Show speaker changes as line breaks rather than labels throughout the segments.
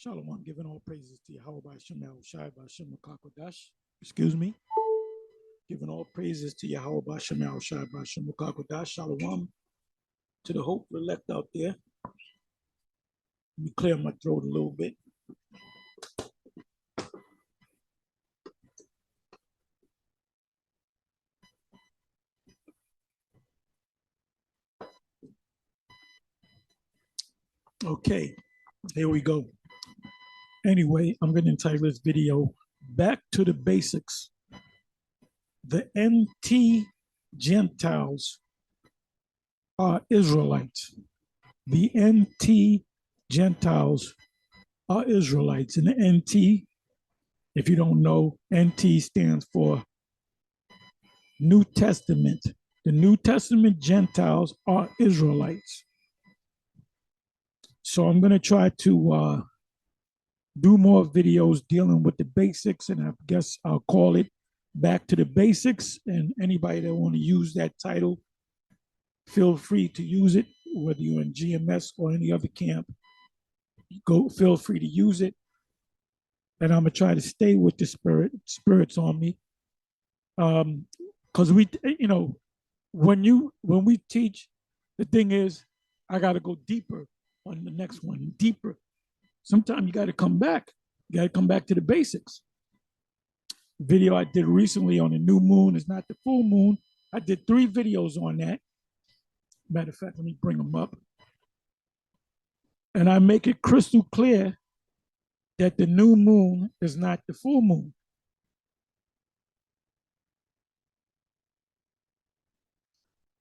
Shalom, giving all praises to Yahweh by Shemel Shai by Shem Kakodash. Excuse me. Giving all praises to Yahweh by Shemel Shai by Shem Kakodash. Shalom to the hopeful elect out there. Let me clear my throat a little bit. Okay, here we go. Anyway, I'm going to entitle this video Back to the Basics. The NT Gentiles are Israelites. The NT Gentiles are Israelites. And the NT, if you don't know, NT stands for New Testament. The New Testament Gentiles are Israelites. So I'm going to try to do more videos dealing with the basics, and I guess I'll call it Back to the Basics. And anybody that want to use that title, feel free to use it, whether you're in GMS or any other camp. Feel free to use it. And I'm gonna try to stay with the spirits on me. Because we, when we teach, the thing is, I gotta go deeper on the next one, deeper. Sometimes you gotta come back. You gotta come back to the basics. Video I did recently on the new moon is not the full moon. I did 3 videos on that. Matter of fact, let me bring them up. And I make it crystal clear that the new moon is not the full moon.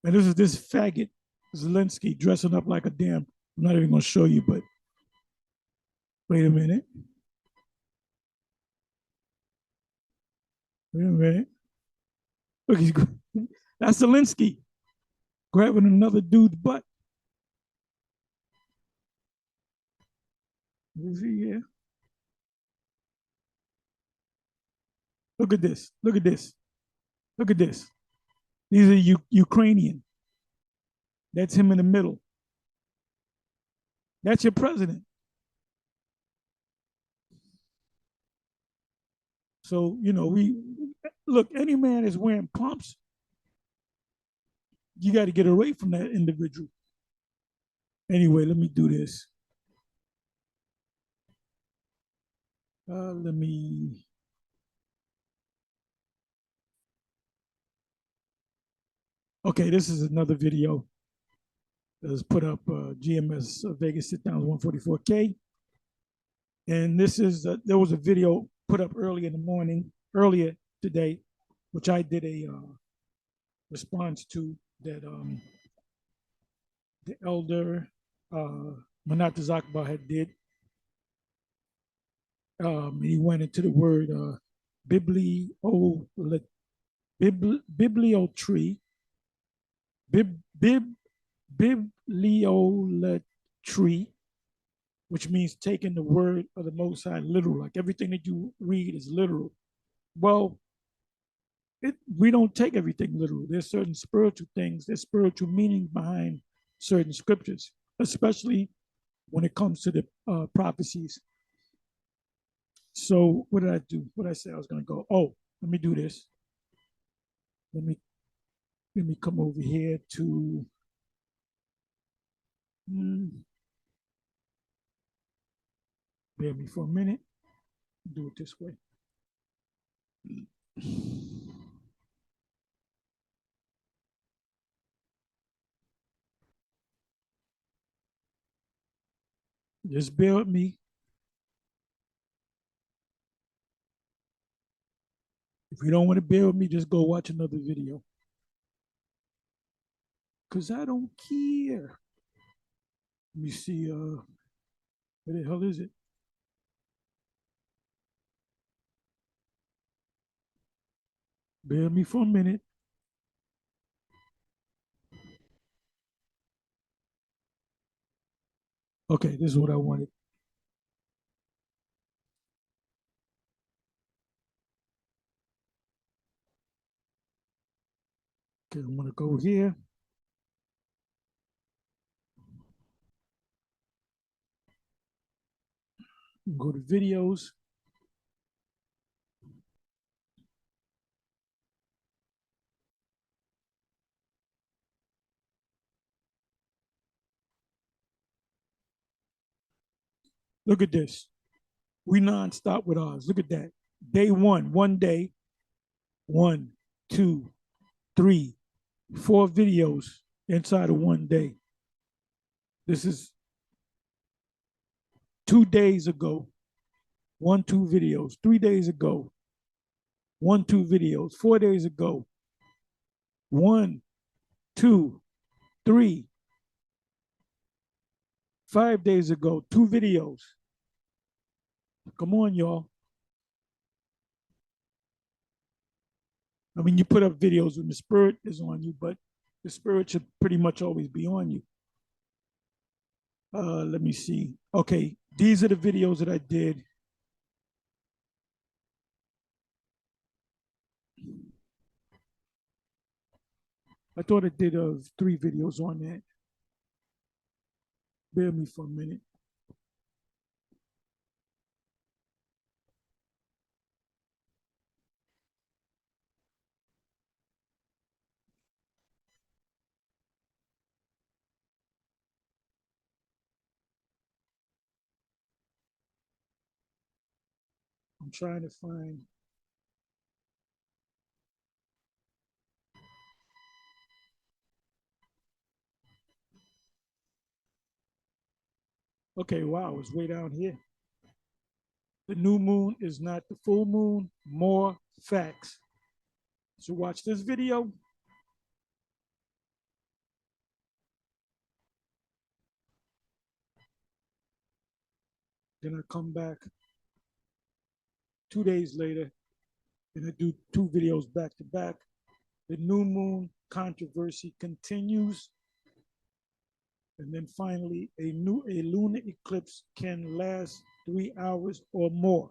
And this is this faggot, Zelensky, dressing up like a damn, I'm not even gonna show you, but wait a minute. Wait a minute. Look, that's Zelensky grabbing another dude's butt. Is he here? Look at this. Look at this. Look at this. These are Ukrainian. That's him in the middle. That's your president. So, we look, any man is wearing pumps. You got to get away from that individual. Anyway, let me do this. Okay, this is another video that was put up, GMS Vegas sit down 144K. And this is, there was a video put up earlier today, which I did a response to that the elder Manat Zakba had did. He went into the word bibliolatry, bibliolatry, which means taking the word of the Most High literal, like everything that you read is literal. Well, we don't take everything literal. There's certain spiritual things, there's spiritual meaning behind certain scriptures, especially when it comes to the prophecies. So what did I do? What did I say I was going to go? Oh, let me do this. Let me come over here to bear me for a minute. Do it this way. Just bear with me. If you don't want to bear with me, just go watch another video. Because I don't care. Let me see, where the hell is it? Bear with me for a minute. Okay, this is what I wanted. Okay, I'm going to go here. Go to videos. Look at this. We nonstop with ours. Look at that. Day one day, 1, 2, 3, 4 videos inside of one day. This is 2 days ago, 1, 2 videos. 3 days ago, 1, 2 videos. 4 days ago, 1, 2, 3. 5 days ago, 2 videos. Come on, y'all. I mean, you put up videos when the spirit is on you, but the spirit should pretty much always be on you. Let me see. Okay, these are the videos that I did. I thought I did 3 videos on that. Bear me for a minute. I'm trying to find. Okay, wow, it's way down here. The new moon is not the full moon. More facts. So watch this video. Then I come back 2 days later and I do 2 videos back to back. The new moon controversy continues. And then finally, a lunar eclipse can last 3 hours or more.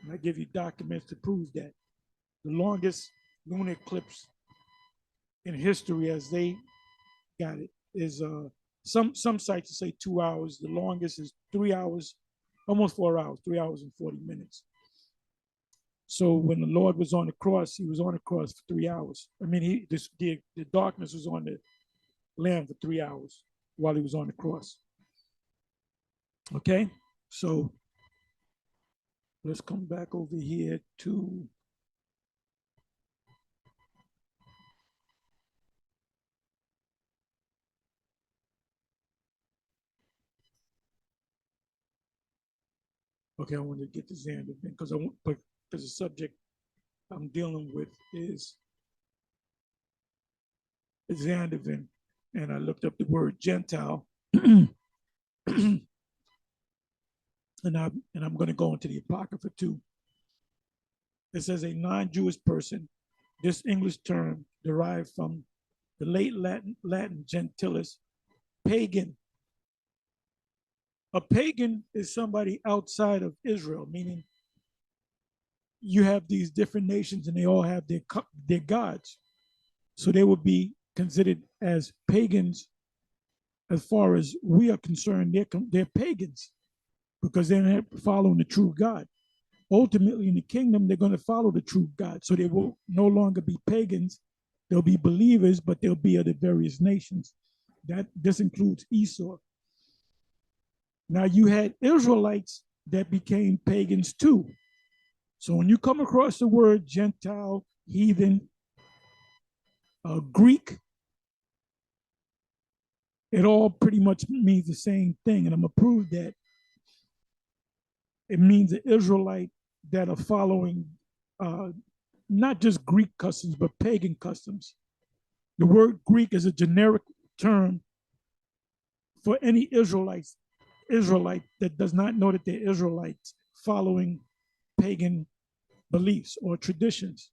And I give you documents to prove that. The longest lunar eclipse in history, as they got it, is some sites say 2 hours. The longest is 3 hours, almost 4 hours, 3 hours and 40 minutes. So when the Lord was on the cross, he was on the cross for 3 hours. I mean, the darkness was on the land for 3 hours while he was on the cross. Okay, so let's come back over here to okay. I want to get to Xander because the subject I'm dealing with is Zandervan, and I looked up the word Gentile, and I'm going to go into the Apocrypha too. It says a non-Jewish person. This English term derived from the late Latin gentilis, pagan. A pagan is somebody outside of Israel, meaning you have these different nations and they all have their gods. So they would be considered as pagans. As far as we are concerned, they're pagans because they're not following the true God. Ultimately, in the kingdom, they're going to follow the true God. So they will no longer be pagans. They'll be believers, but they'll be of the various nations. This includes Esau. Now you had Israelites that became pagans too. So when you come across the word Gentile, heathen, Greek, it all pretty much means the same thing. And I'm going to prove that it means an Israelite that are following not just Greek customs, but pagan customs. The word Greek is a generic term for any Israelite that does not know that they're Israelites following pagan beliefs or traditions.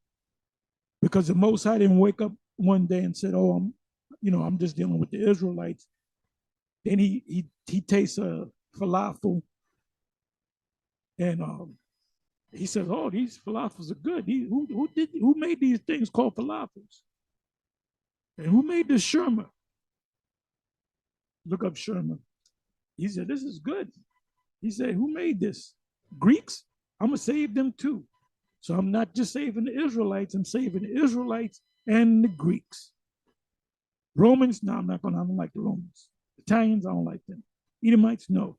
Because the Most High didn't wake up one day and said, "Oh, I'm just dealing with the Israelites." Then he tastes a falafel, and he says, "Oh, these falafels are good. Who made these things called falafels? And who made this shawarma?" Look up shawarma. He said, "This is good." He said, who made this? Greeks? I'm going to save them too. So I'm not just saving the Israelites, I'm saving the Israelites and the Greeks. Romans, no, I don't like the Romans. Italians, I don't like them. Edomites, no.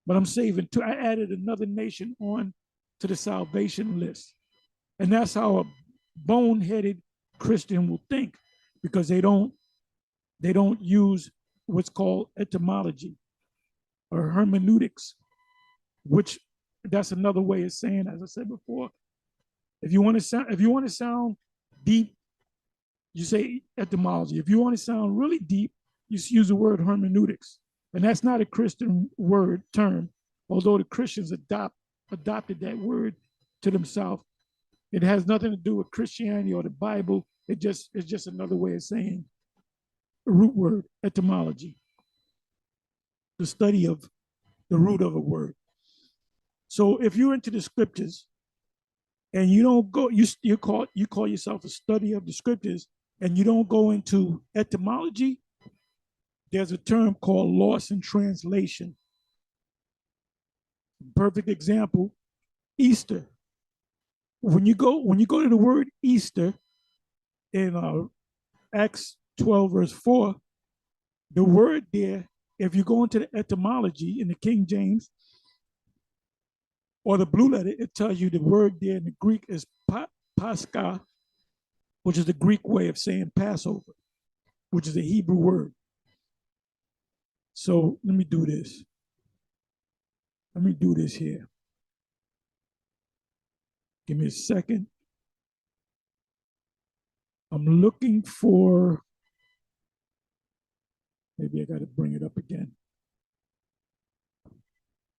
But I'm saving two. I added another nation on to the salvation list. And that's how a boneheaded Christian will think, because they don't use what's called etymology or hermeneutics, which that's another way of saying, as I said before, if you want to sound deep, you say etymology. If you want to sound really deep, you use the word hermeneutics. And that's not a Christian word term, although the Christians adopted that word to themselves. It has nothing to do with Christianity or the Bible. It's just another way of saying a root word, etymology, the study of the root of a word. So if you're into the scriptures and you don't go, you call yourself a study of the scriptures, and you don't go into etymology, there's a term called loss in translation. Perfect example, Easter. When you go to the word Easter in Acts 12 verse 4, the word there, if you go into the etymology in the King James or the blue letter, it tells you the word there in the Greek is Pascha, which is the Greek way of saying Passover, which is a Hebrew word. So let me do this. Let me do this here. Give me a second. I'm looking for, maybe I got to bring it up again.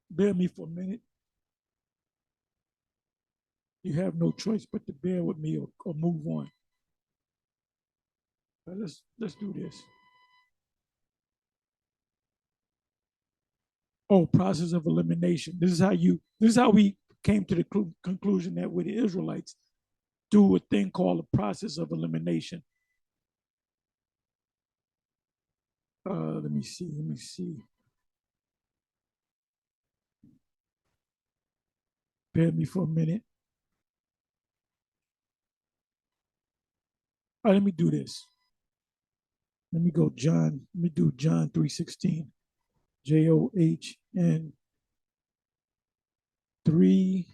Bear me for a minute. You have no choice but to bear with me or move on. Let's do this. Oh, process of elimination. This is how we came to the conclusion that we're the Israelites, do a thing called a process of elimination. Let me see. Bear me for a minute. All right, let me do this. Let me go John. Let me do John 3:16. JOHN 3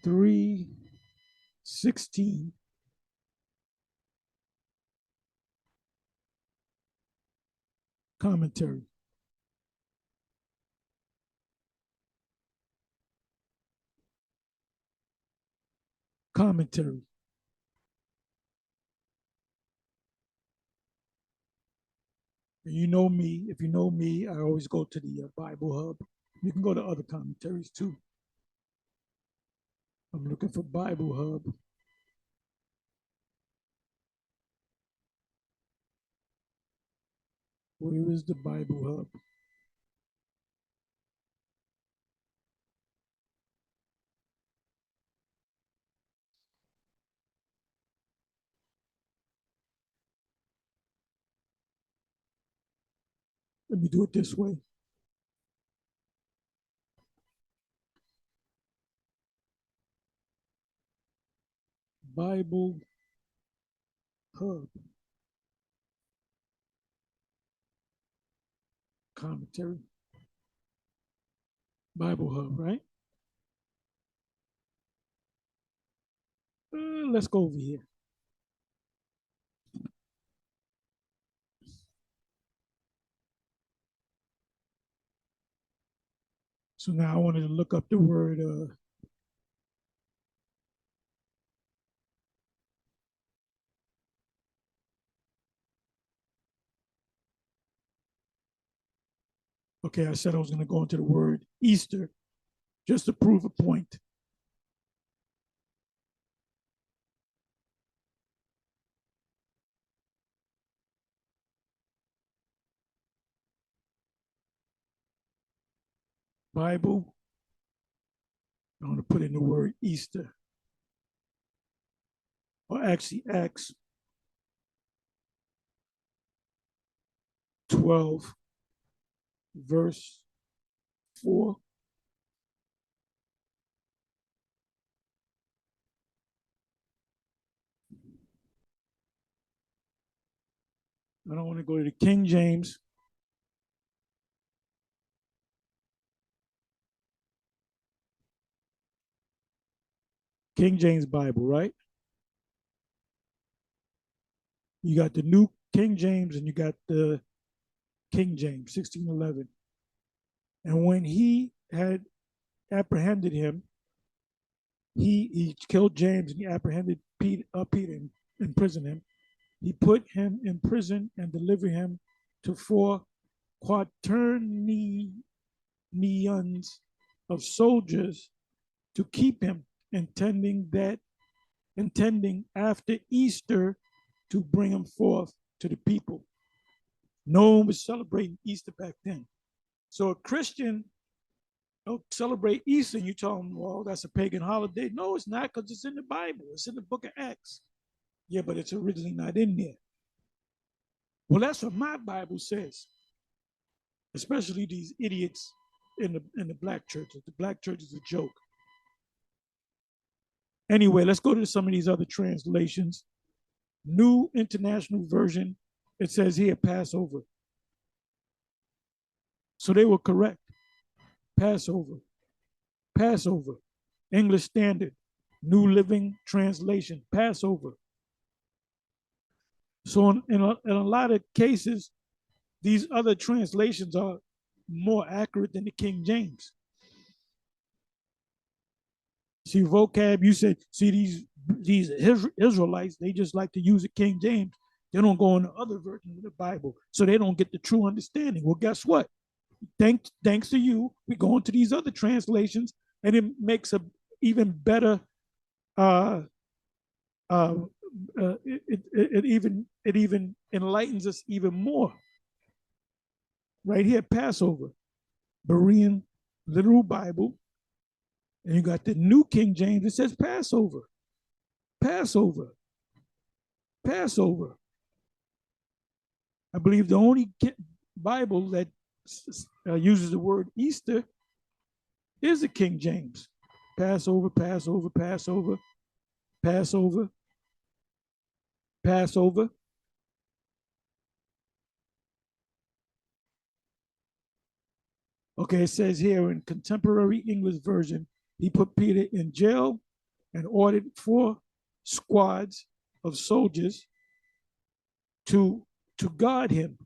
3:16. Commentary. Commentary. You know me. If you know me, I always go to the Bible Hub. You can go to other commentaries too. I'm looking for Bible Hub. Where is the Bible Hub? Let me do it this way. Bible Hub. Commentary. Bible Hub, right? Let's go over here. So now I wanted to look up the word okay, I said I was going to go into the word Easter just to prove a point. Bible, I'm going to put in the word Easter, or actually Acts 12, verse 4. I don't want to go to the King James. King James Bible, right? You got the New King James and you got the King James, 1611. And when he had apprehended him, he killed James and he apprehended Peter and imprisoned him. He put him in prison and delivered him to 4 quaternions of soldiers to keep him, intending after Easter to bring him forth to the people. No one was celebrating Easter back then. So a Christian don't celebrate Easter and you tell them, well, that's a pagan holiday. No, it's not, because it's in the Bible. It's in the book of Acts. Yeah, but it's originally not in there. Well, that's what my Bible says, especially these idiots in the black churches. The black church is a joke. Anyway, let's go to some of these other translations. New International Version, it says here Passover. So they were correct. Passover. Passover. English Standard. New Living Translation. Passover. So in a lot of cases, these other translations are more accurate than the King James. See, vocab, you said, see, these Israelites, they just like to use the King James. They don't go in the other versions of the Bible, so they don't get the true understanding. Well, guess what? Thanks to you, we go into these other translations, and it makes a even better. It even enlightens us even more. Right here, Passover, Berean Literal Bible, and you got the New King James. It says Passover, Passover, Passover. I believe the only Bible that uses the word Easter is the King James. Passover, Passover, Passover, Passover, Passover. Okay, it says here in contemporary English version, he put Peter in jail and ordered 4 squads of soldiers to guard him.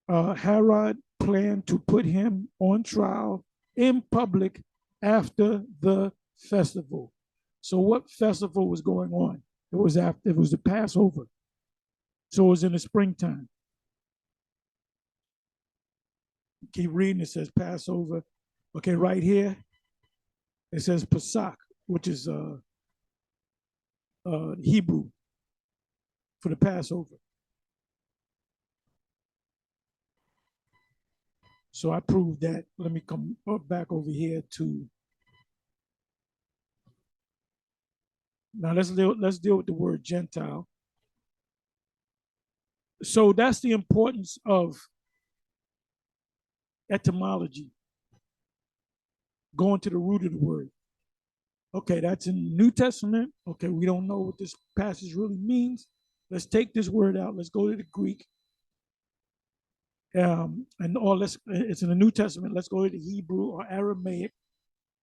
Herod planned to put him on trial in public after the festival. So what festival was going on? It was the Passover. So it was in the springtime. Keep reading, it says Passover. Okay, right here, it says Pesach, which is Hebrew for the Passover. So I proved that. Let me come back over here to. Now let's deal with the word Gentile. So that's the importance of etymology, going to the root of the word. Okay, that's in the New Testament. Okay, we don't know what this passage really means. Let's take this word out. Let's go to the Greek. It's in the New Testament. Let's go to the Hebrew or Aramaic,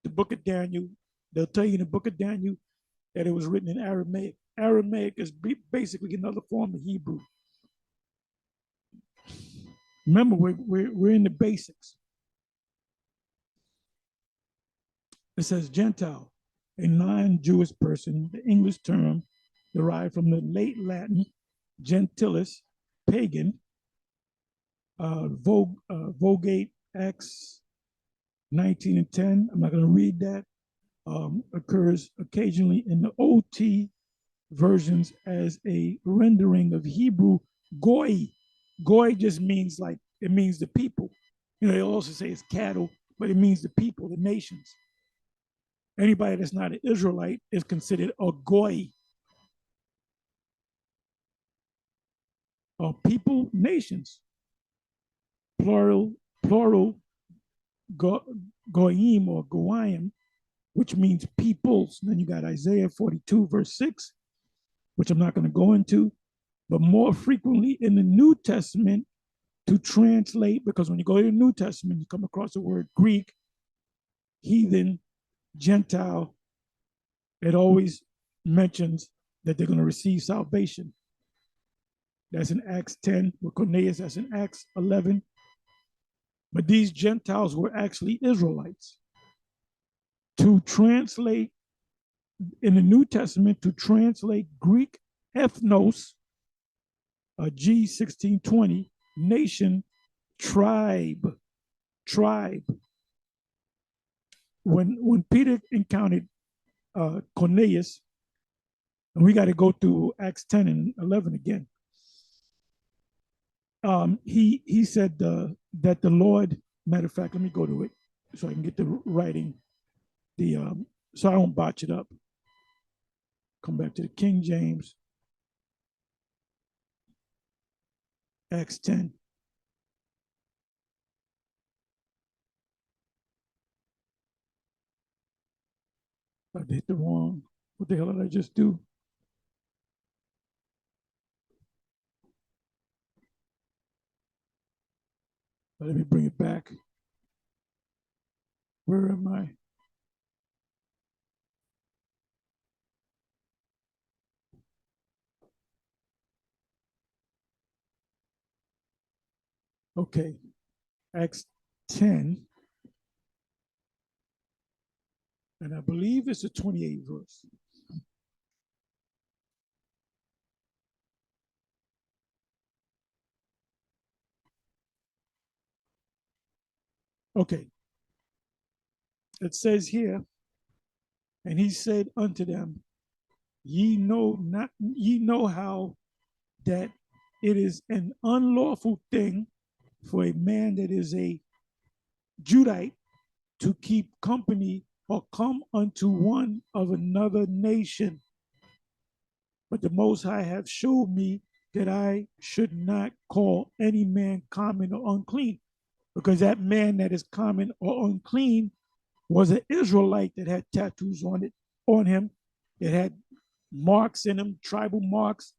the book of Daniel. They'll tell you in the book of Daniel that it was written in Aramaic. Aramaic is basically another form of Hebrew. Remember, we're in the basics. It says Gentile, a non-Jewish person, the English term derived from the late Latin gentilis, pagan, Vulgate Acts 19 and 10. I'm not going to read that. Occurs occasionally in the OT versions as a rendering of Hebrew goy. Goy just means it means the people. They also say it's cattle, but it means the people, the nations. Anybody that's not an Israelite is considered a goy. people, nations, plural, plural, goyim or goyim, which means peoples. And then you got Isaiah 42, verse 6, which I'm not going to go into, but more frequently in the New Testament to translate, because when you go to the New Testament, you come across the word Greek, heathen, Gentile. It always mentions that they're going to receive salvation. That's in Acts 10 with Cornelius, that's in Acts 11. But these Gentiles were actually Israelites. To translate in the New Testament, to translate Greek ethnos, G1620, nation, tribe. When Peter encountered Cornelius, and we got to go through Acts 10 and 11 again. He said that the Lord, matter of fact, let me go to it so I can get the writing, so I don't botch it up. Come back to the King James, Acts 10. I did the wrong. What the hell did I just do? Let me bring it back. Where am I? Okay, Acts 10, and I believe it's the 28th verse. Okay, it says here, and he said unto them, ye know how that it is an unlawful thing for a man that is a Judite to keep company or come unto one of another nation. But the Most High hath showed me that I should not call any man common or unclean, because that man that is common or unclean was an Israelite that had tattoos on him, that had marks in him, tribal marks.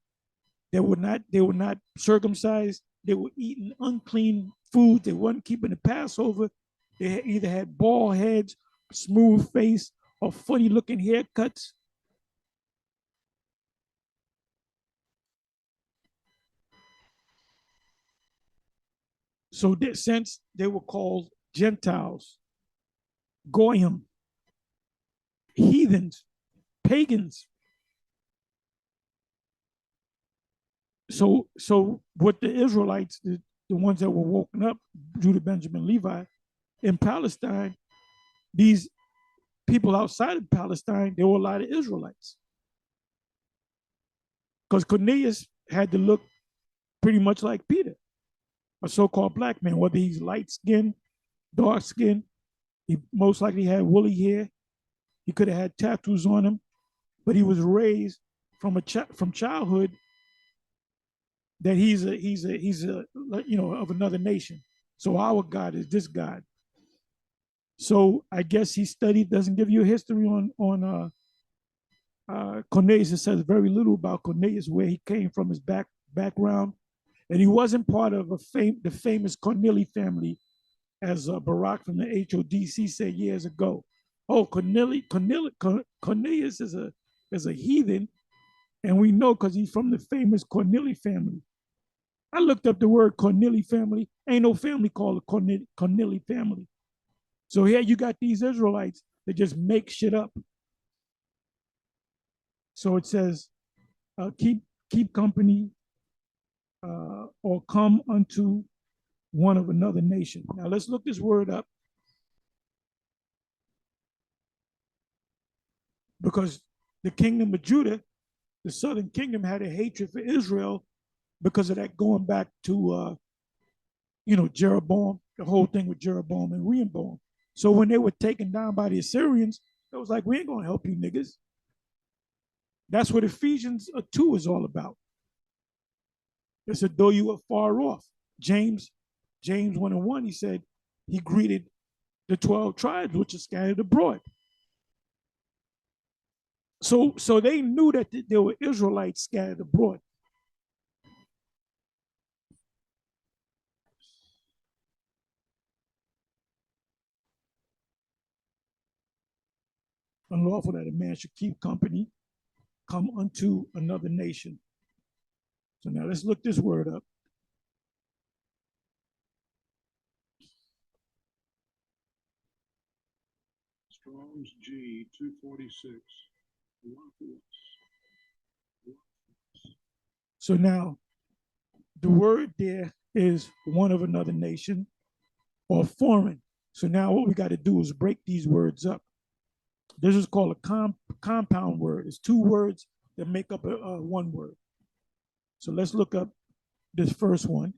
They were not circumcised. They were eating unclean food. They weren't keeping the Passover. They either had bald heads, smooth face, or funny looking haircuts. So since they were called Gentiles, Goyim, heathens, pagans. So what the Israelites, the ones that were woken up, Judah, Benjamin, Levi, in Palestine, these people outside of Palestine, there were a lot of Israelites. Because Cornelius had to look pretty much like Peter, a so-called black man, whether he's light skinned, dark skinned, he most likely had woolly hair. He could have had tattoos on him, but he was raised from childhood that he's a of another nation. So our God is this God. So I guess he studied. Doesn't give you a history on Cornelius. It says very little about Cornelius, where he came from, his background, and he wasn't part of the famous Corneli family, as Barack from the HODC said years ago. Oh, Cornelius is a heathen, and we know because he's from the famous Corneli family. I looked up the word Corneli family. Ain't no family called a Corneli family. So here you got these Israelites that just make shit up. So it says, keep company or come unto one of another nation. Now let's look this word up, because the kingdom of Judah, the southern kingdom, had a hatred for Israel because of that, going back to Jeroboam, the whole thing with Jeroboam and Rehoboam. So when they were taken down by the Assyrians, it was like, we ain't gonna help you niggas. That's what Ephesians 2 is all about. It said, though you were far off. James 1:1, he said he greeted the 12 tribes which are scattered abroad. So they knew that there were Israelites scattered abroad. Unlawful that a man should keep company, come unto another nation. So now let's look this word up.
Strong's G 246.
So now the word there is one of another nation or foreign. So now what we got to do is break these words up. This is called a compound word. It's two words that make up a one word. So let's look up this first one.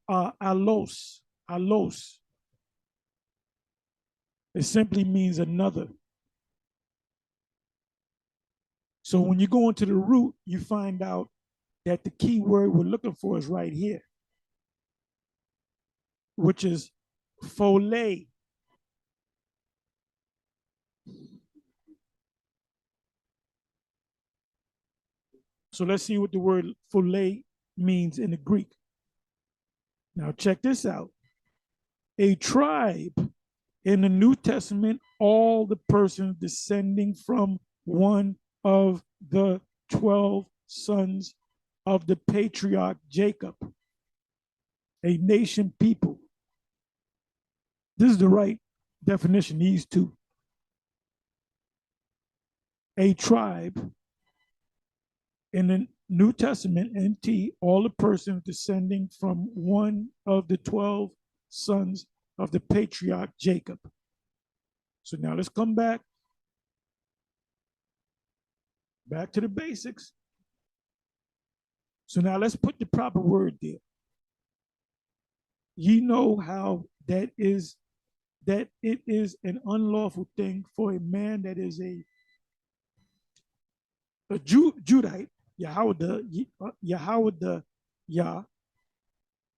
Alos. Alos. It simply means another. So when you go into the root, you find out that the key word we're looking for is right here, which is phole. So let's see what the word phole means in the Greek. Now check this out. A tribe in the New Testament, all the persons descending from one of the 12 sons of the patriarch Jacob, a nation people. This is the right definition, these two. A tribe in the New Testament, NT, all the persons descending from one of the 12 sons of the patriarch Jacob. So now let's come back to the basics. So now let's put the proper word there. You know how that it is an unlawful thing for a man that is a Judite, Yahweh the Yah,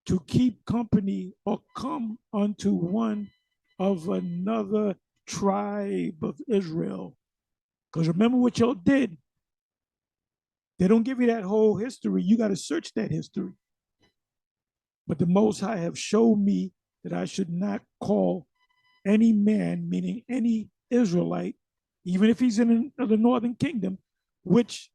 to keep company or come unto one of another tribe of Israel. Because remember what y'all did. They don't give you that whole history. You got to search that history. But the Most High have shown me that I should not call any man, meaning any Israelite, even if he's in the northern kingdom, which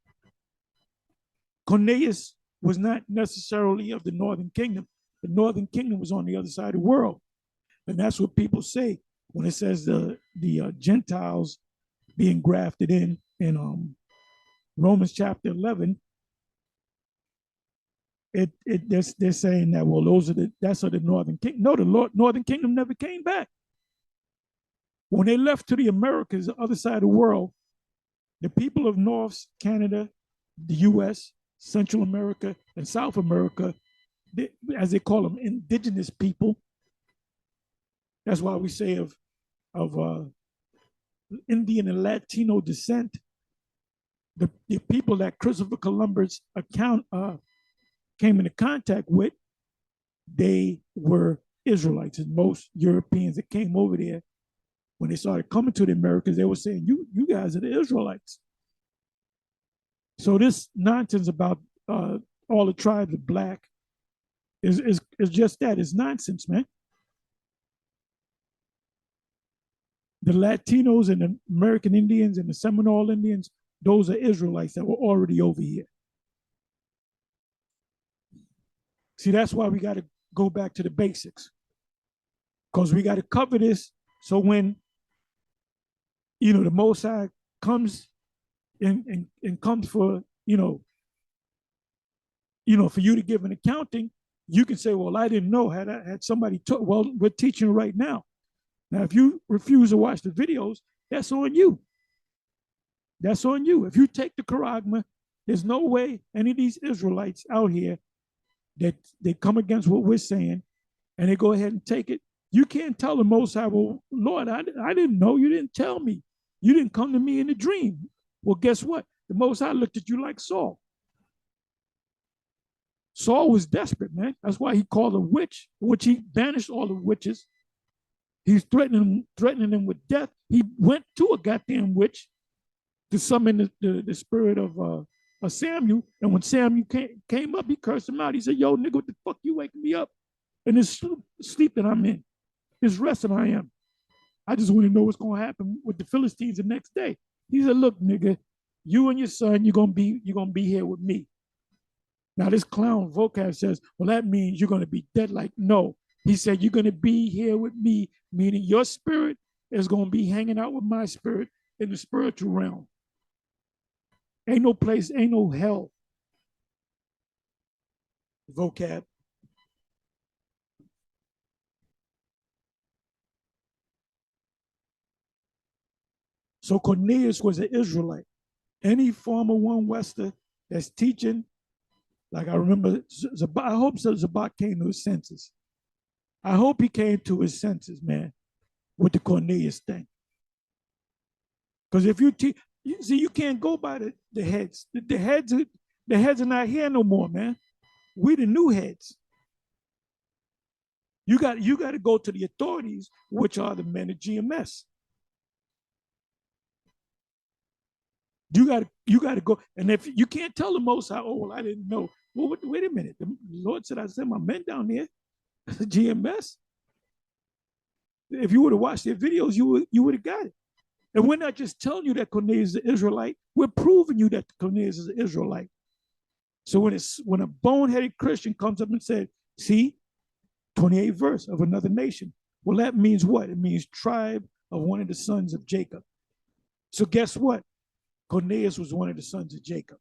Cornelius was not necessarily of the northern kingdom. The northern kingdom was on the other side of the world. And that's what people say when it says the Gentiles being grafted in Romans chapter 11. They're saying that, well, that's of the northern kingdom. No, the northern kingdom never came back. When they left to the Americas, the other side of the world, the people of North Canada, the U.S., Central America, and South America, as they call them, indigenous people. That's why we say of Indian and Latino descent, the people that Christopher Columbus came into contact with, they were Israelites. And most Europeans that came over there, when they started coming to the Americas, they were saying, you guys are the Israelites. So this nonsense about all the tribes are black is just that. It's nonsense, man. The Latinos and the American Indians and the Seminole Indians, those are Israelites that were already over here. See, that's why we got to go back to the basics, because we got to cover this. So when, the Most High comes and comes for, for you to give an accounting, you can say, well, I didn't know. Had somebody taught, well, we're teaching right now. Now, if you refuse to watch the videos, that's on you. That's on you. If you take the charagma, there's no way any of these Israelites out here that they come against what we're saying and they go ahead and take it. You can't tell the Most High, well, Lord, I didn't know. You didn't tell me. You didn't come to me in a dream. Well, guess what? The Most High looked at you like Saul. Saul was desperate, man. That's why he called a witch, which he banished all the witches. He's threatening them with death. He went to a goddamn witch to summon the spirit of Samuel. And when Samuel came up, he cursed him out. He said, "Yo, nigga, what the fuck you waking me up in this sleep that I'm in, this rest that I am? I just want to know what's going to happen with the Philistines the next day." He said, "Look, nigga, you and your son, you're gonna be here with me." Now this clown vocab says, "Well, that means you're gonna be dead." Like, no. He said, "You're gonna be here with me," meaning your spirit is gonna be hanging out with my spirit in the spiritual realm. Ain't no place, ain't no hell. Vocab. So Cornelius was an Israelite. Any former one Wester that's teaching, like I remember, I hope Zabak came to his senses. I hope he came to his senses, man, with the Cornelius thing. Because if you teach, see, you can't go by the heads. The heads are not here no more, man. We the new heads. You got to go to the authorities, which are the men of GMS. You got to go, and if you can't tell the Most High, "Oh, well, I didn't know." Well, wait a minute. The Lord said, "I sent my men down there." GMS. If you would have watched their videos, you would have got it. And we're not just telling you that Cornelius is an Israelite. We're proving you that Cornelius is an Israelite. So when a boneheaded Christian comes up and said, "See, 28th verse of another nation," well, that means what? It means tribe of one of the sons of Jacob. So guess what? Cornelius was one of the sons of Jacob.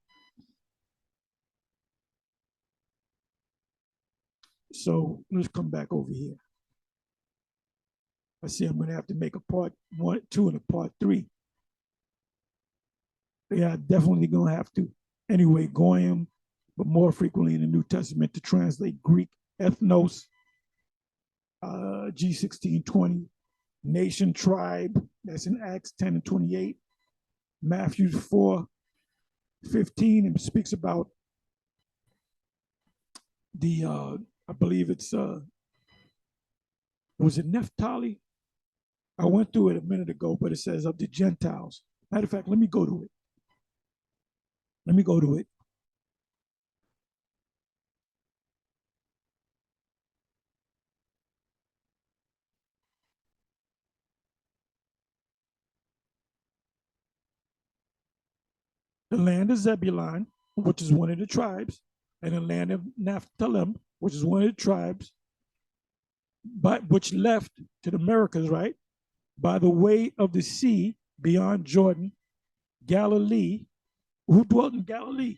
So let's come back over here. I see I'm going to have to make a part 1, 2, and a part 3. Yeah, definitely going to have to. Anyway, Goyim, but more frequently in the New Testament to translate Greek ethnos, G1620, nation, tribe, that's in Acts 10 and 28. Matthew 4:15, and speaks about the, I believe it's, was it Naphtali? I went through it a minute ago, but it says of the Gentiles. Matter of fact, let me go to it. Let me go to it. The land of Zebulun, which is one of the tribes, and the land of Naphtali, which is one of the tribes, but which left to the Americas, right? By the way of the sea beyond Jordan, Galilee. Who dwelt in Galilee?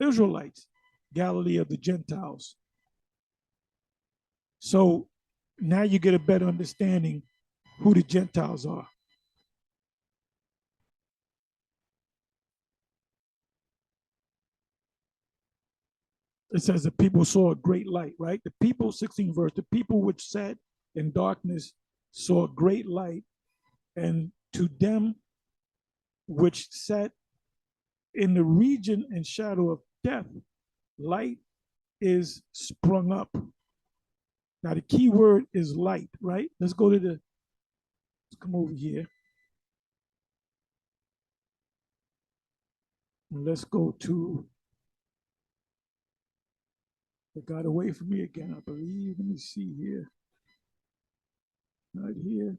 Israelites. Galilee of the Gentiles. So now you get a better understanding who the Gentiles are. It says the people saw a great light, right? The people, 16th verse, the people which sat in darkness saw a great light, and to them which sat in the region and shadow of death, light is sprung up. Now the key word is light, right? Let's come over here. And let's go to, it got away from me again, I believe. Let me see here. Right here.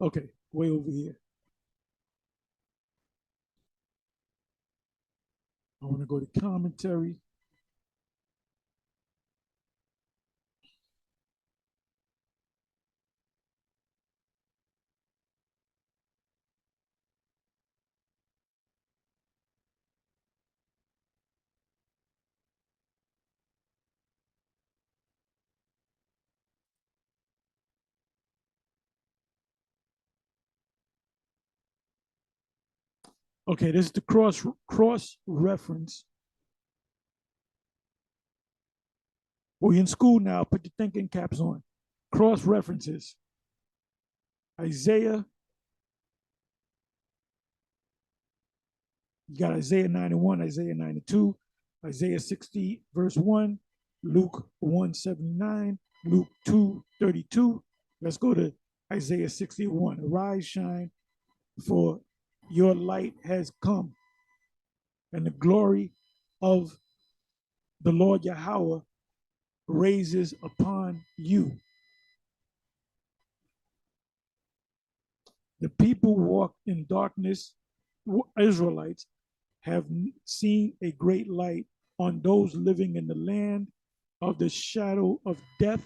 Okay, way over here. I want to go to commentary. Okay, this is the cross reference. Well, you're in school now, put your thinking caps on. Cross references. Isaiah You got Isaiah 91, Isaiah 92, Isaiah 60, verse 1, Luke 179, Luke 2:32. Let's go to Isaiah 61. Arise, shine, for your light has come, and the glory of the Lord Yahweh raises upon you. The people walk in darkness, Israelites, have seen a great light. On those living in the land of the shadow of death,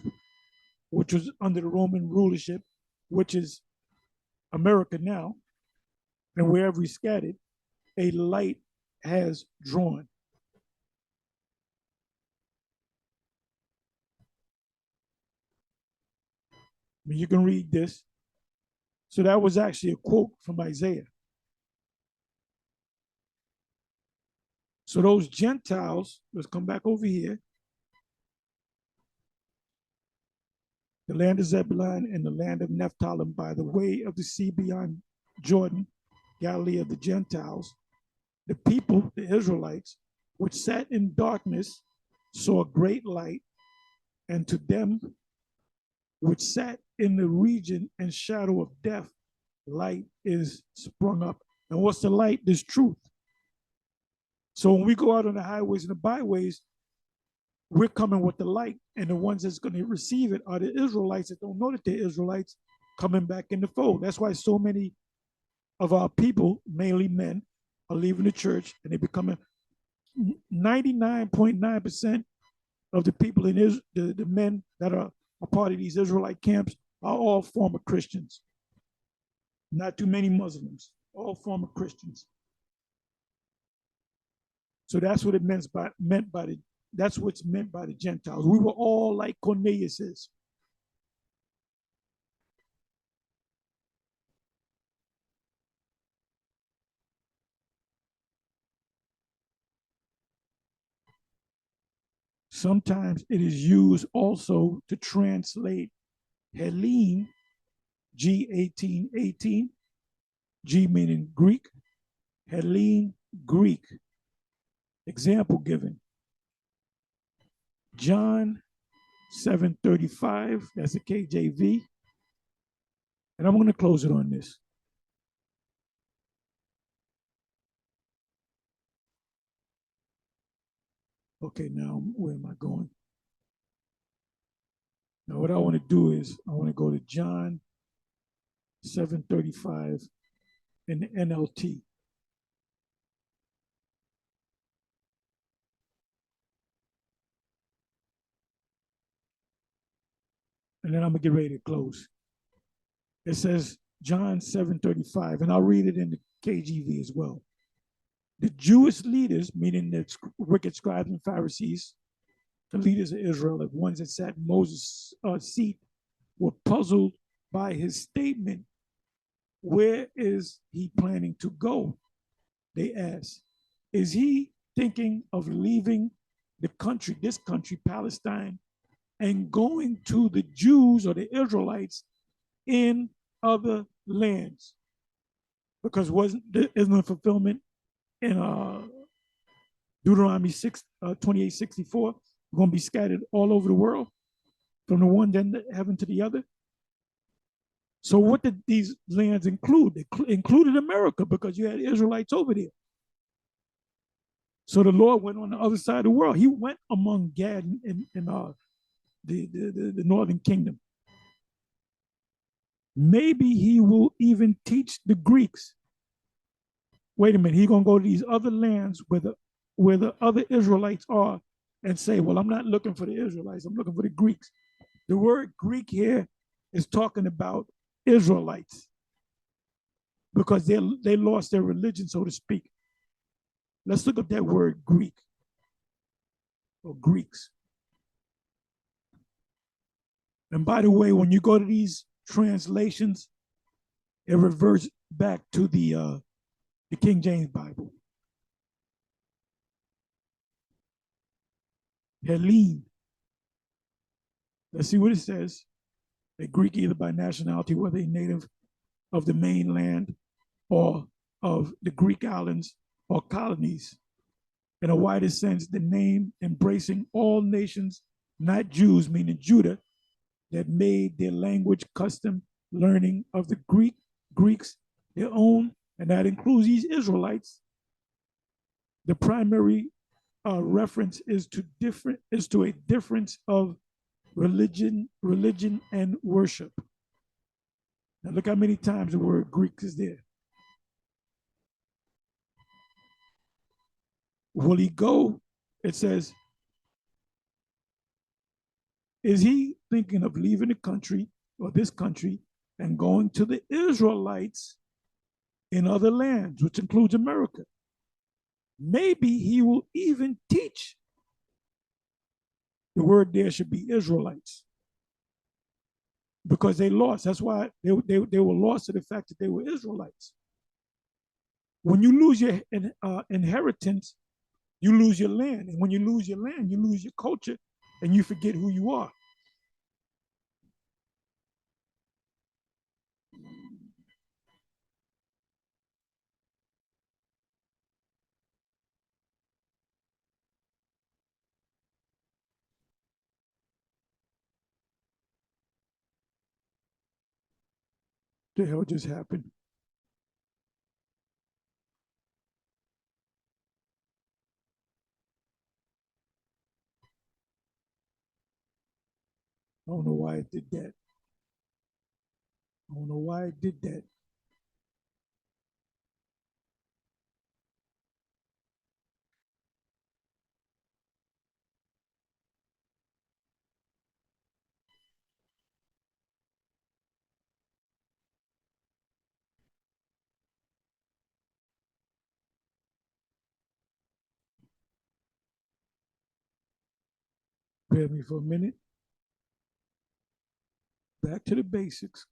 which was under the Roman rulership, which is America now, and wherever we scattered, a light has drawn. I mean, you can read this. So that was actually a quote from Isaiah. So those Gentiles, let's come back over here. The land of Zebulun and the land of Naphtali by the way of the sea beyond Jordan, Galilee of the Gentiles. The people, the Israelites, which sat in darkness, saw a great light, and to them which sat in the region and shadow of death, light is sprung up. And what's the light? This truth. So when we go out on the highways and the byways, we're coming with the light, and the ones that's going to receive it are the Israelites that don't know that they're Israelites coming back in the fold. That's why so many of our people, mainly men, are leaving the church, and they becoming 99.9% of the people in Israel, the men that are a part of these Israelite camps are all former Christians. Not too many Muslims, all former Christians. So that's what it meant by the, that's what's meant by the Gentiles. We were all like Cornelius is. Sometimes it is used also to translate Hellene, G1818, G meaning Greek, Hellene, Greek. Example given. John 7:35, that's the KJV. And I'm going to close it on this. Okay, now where am I going? Now what I want to do is I want to go to John 7:35 in the NLT. And then I'm gonna get ready to close. It says John 7:35, and I'll read it in the KJV as well. The Jewish leaders, meaning the wicked scribes and Pharisees, the leaders of Israel, the ones that sat in Moses' seat, were puzzled by his statement. Where is he planning to go? They asked. Is he thinking of leaving the country, this country, Palestine, and going to the Jews or the Israelites in other lands? Because isn't a fulfillment in Deuteronomy 28:64, we're going to be scattered all over the world from the one end of heaven to the other. So what did these lands include? They included America because you had Israelites over there. So the Lord went on the other side of the world. He went among Gad and the northern kingdom. Maybe he will even teach the Greeks. Wait a minute, he's going to go to these other lands where the other Israelites are and say, well, I'm not looking for the Israelites, I'm looking for the Greeks. The word Greek here is talking about Israelites because they lost their religion, so to speak. Let's look up that word Greek or Greeks. And by the way, when you go to these translations, it reverts back to the King James Bible. Hellene. Let's see what it says. A Greek either by nationality, whether a native of the mainland or of the Greek islands, or colonies. In a wider sense, the name embracing all nations, not Jews, meaning Judah, that made their language, custom, learning of the Greeks their own, and that includes these Israelites. The primary reference is to a difference of religion and worship. Now look how many times the word Greek is there. Will he go? It says, is he thinking of leaving the country or this country and going to the Israelites in other lands, which includes America? Maybe he will even teach. The word there should be Israelites because they lost. That's why they were lost to the fact that they were Israelites. When you lose your inheritance, you lose your land. And when you lose your land, you lose your culture and you forget who you are. The hell just happened? I don't know why it did that. I don't know why it did that. Bear me for a minute. Back to the basics.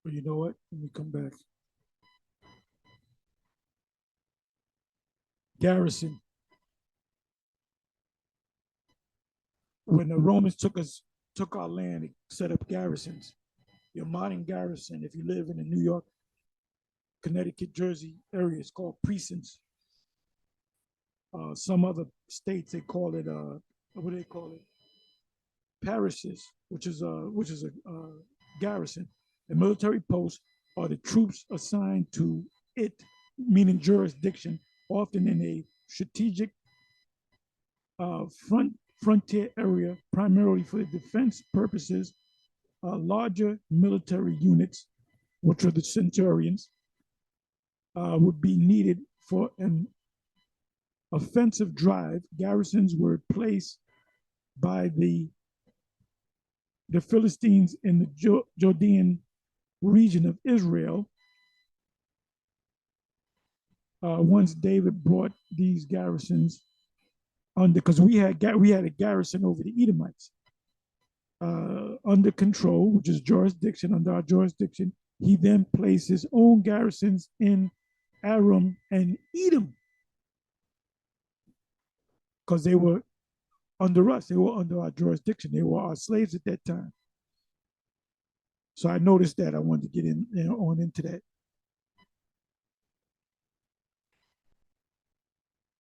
But you know what? Let me come back. Garrison. When the Romans took our land, they set up garrisons. Your modern garrison, if you live in the New York, Connecticut, Jersey area, it's called precincts. Some other states they call it what do they call it? Parishes, which is a garrison. The military posts are the troops assigned to it, meaning jurisdiction, often in a strategic frontier area, primarily for defense purposes. Larger military units, which are the centurions, would be needed for an offensive drive. Garrisons were placed by the Philistines in the Judean region of Israel. Once David brought these garrisons under, because we had a garrison over the Edomites under control, which is jurisdiction under our jurisdiction. He then placed his own garrisons in Aram and Edom because they were under us. They were under our jurisdiction. They were our slaves at that time. So I noticed that. I wanted to get on into that.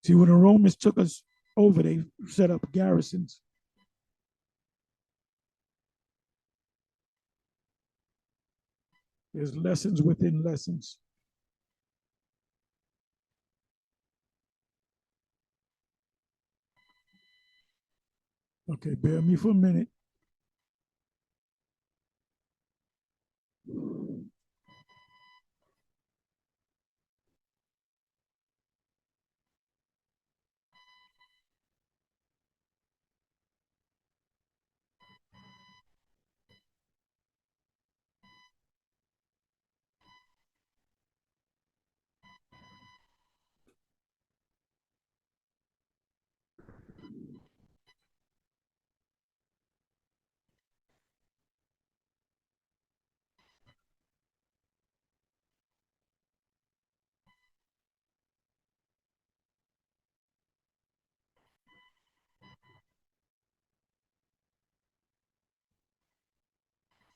See, when the Romans took us over, they set up garrisons. There's lessons within lessons. Okay, bear me for a minute.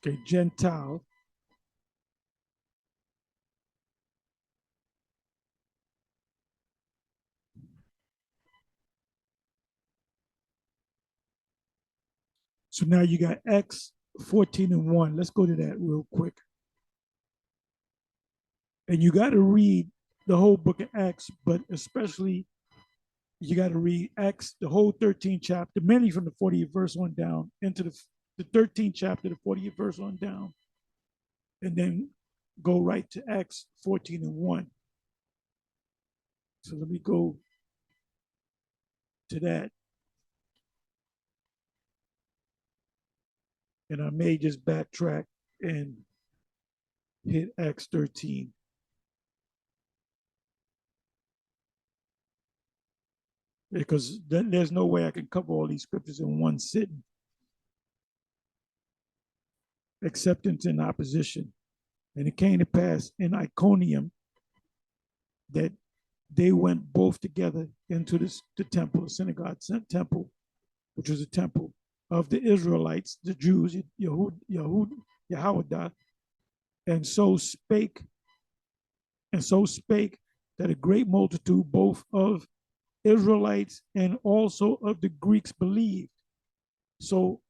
Okay, Gentile. So now you got Acts 14 and 1. Let's go to that real quick. And you got to read the whole book of Acts, but especially you got to read Acts, the whole 13th chapter, mainly from the 40th verse on down into the 13th chapter, the 40th verse on down, and then go right to Acts 14 and 1. So let me go to that. And I may just backtrack and hit Acts 13. Because there's no way I can cover all these scriptures in one sitting. Acceptance and opposition. And it came to pass in Iconium that they went both together into the temple, the synagogue temple, which was a temple of the Israelites, the Jews, Yahweh, and so spake that a great multitude both of Israelites and also of the Greeks believed. So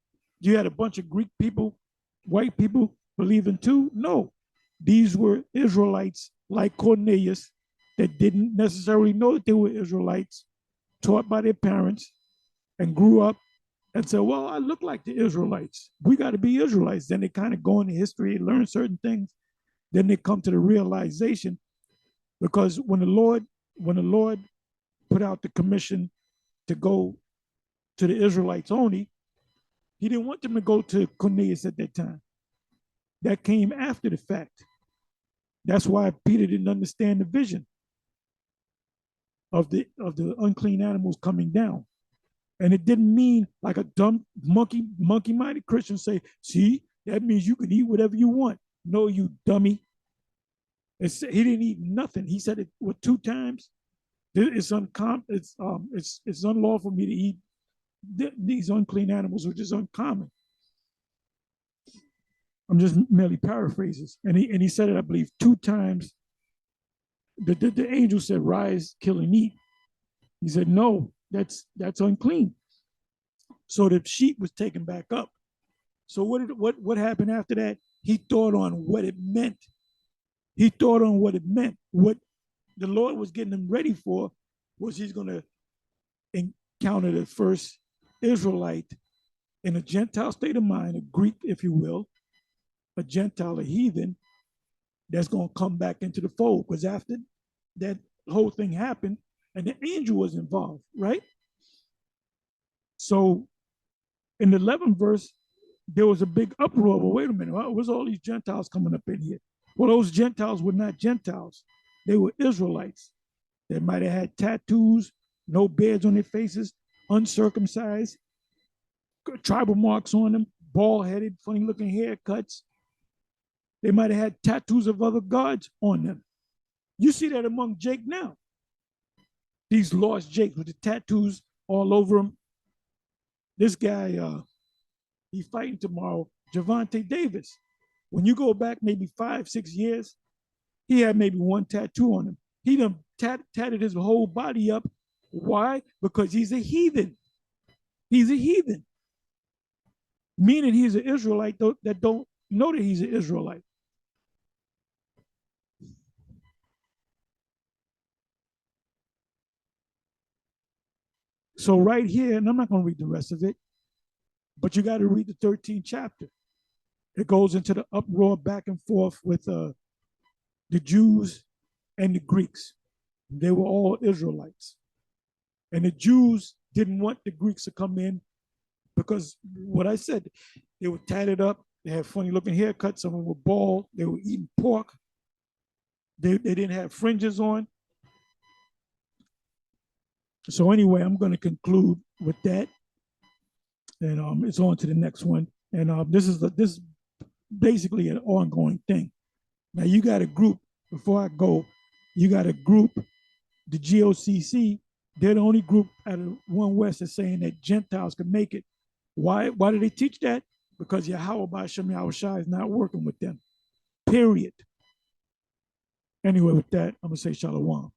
you had a bunch of Greek people, white people believing too? No. These were Israelites like Cornelius that didn't necessarily know that they were Israelites, taught by their parents, and grew up and said, well, I look like the Israelites. We got to be Israelites. Then they kind of go into history, learn certain things. Then they come to the realization, because when the Lord put out the commission to go to the Israelites only, he didn't want them to go to Cornelius at that time. That came after the fact. That's why Peter didn't understand the vision of the unclean animals coming down. And it didn't mean like a dumb monkey-minded Christian say, see, that means you can eat whatever you want. No, you dummy. He didn't eat nothing. He said it with 2 times. It's unlawful for me to eat these unclean animals, which is uncommon. I'm just merely paraphrases. And he said it, I believe, 2 times. The angel said, rise, kill, and eat. He said, no, that's unclean. So the sheep was taken back up. So what happened after that? He thought on what it meant. What the Lord was getting him ready for was he's going to encounter the first Israelite in a Gentile state of mind, a Greek, if you will, a Gentile, a heathen, that's going to come back into the fold. Because after that whole thing happened, and the angel was involved, right? So in the 11th verse, there was a big uproar. But wait a minute, what's all these Gentiles coming up in here? Well, those Gentiles were not Gentiles. They were Israelites. They might have had tattoos, no beards on their faces, uncircumcised, tribal marks on them, bald-headed, funny-looking haircuts. They might have had tattoos of other gods on them. You see that among Jake now. These lost Jakes with the tattoos all over them. This guy, he's fighting tomorrow, Gervonta Davis. When you go back maybe 5-6 years, he had maybe 1 tattoo on him. He done tatted his whole body up. Why? Because he's a heathen. He's a heathen. Meaning he's an Israelite that don't know that he's an Israelite. So right here, and I'm not going to read the rest of it, but you got to read the 13th chapter. It goes into the uproar back and forth with the Jews and the Greeks. They were all Israelites. And the Jews didn't want the Greeks to come in because what I said, they were tatted up. They had funny looking haircuts. Some of them were bald. They were eating pork. They didn't have fringes on. So anyway, I'm going to conclude with that. And it's on to the next one. And this is basically an ongoing thing. Now you got a group, before I go, you got a group, the GOCC, they're the only group out of One West that's saying that Gentiles can make it. Why do they teach that? because Yahweh Bashem Yahushua is not working with them. Period. Anyway, with that, I'm gonna say shalom.